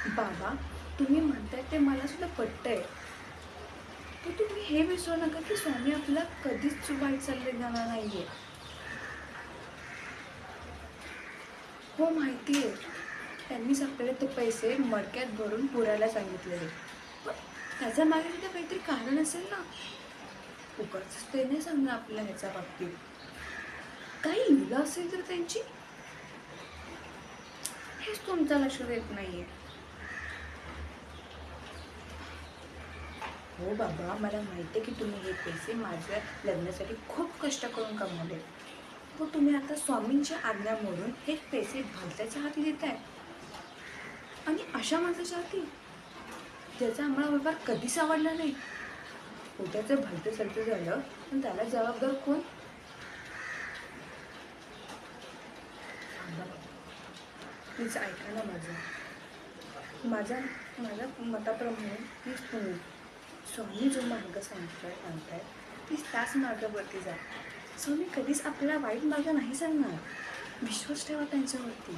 बाबा, तुम्ही म्हणताय ते मला सुद्धा पटतंय. तर तुम्ही हे विसरू नका की स्वामी आपल्याला कधीच वाईट सल्ले देणार नाहीये. हो, माहिती आहे. त्यांनीच आपल्याला ते पैसे मडक्यात भरून पुरायला सांगितलेले. पण त्याच्या मागे सुद्धा काहीतरी कारण असेल ना. उगाचच ते नाही सांगणार आपल्याला ह्याच्या बाबतीत. काही इजा असेल तर त्यांची, हेच तुमच्या लक्षात येत नाहीये. हो बाबा, मला माहिती आहे की तुम्ही हे पैसे माझ्या लग्नासाठी खूप कष्ट करून कमवले. हो, तुम्ही आता स्वामींच्या आज्ञा मोडून हे पैसे भलत्याच्या हाती देताय. आणि अशा माणसाच्या हाती, ज्याचा आम्हाला व्यवहार कधीच आवडला नाही. उद्याचं भलतं सलतं झालं पण त्याला जबाबदार कोण? थांबा बाबा, प्लीज ऐका ना माझं. माझ्या माझ्या मताप्रमाणे प्लीज तुम्ही स्वामी जो मार्ग सांगताय प्लीज त्याच मार्गावरती जा. स्वामी कधीच आपल्याला वाईट मार्ग नाही सांगणार. विश्वास ठेवा त्यांच्यावरती.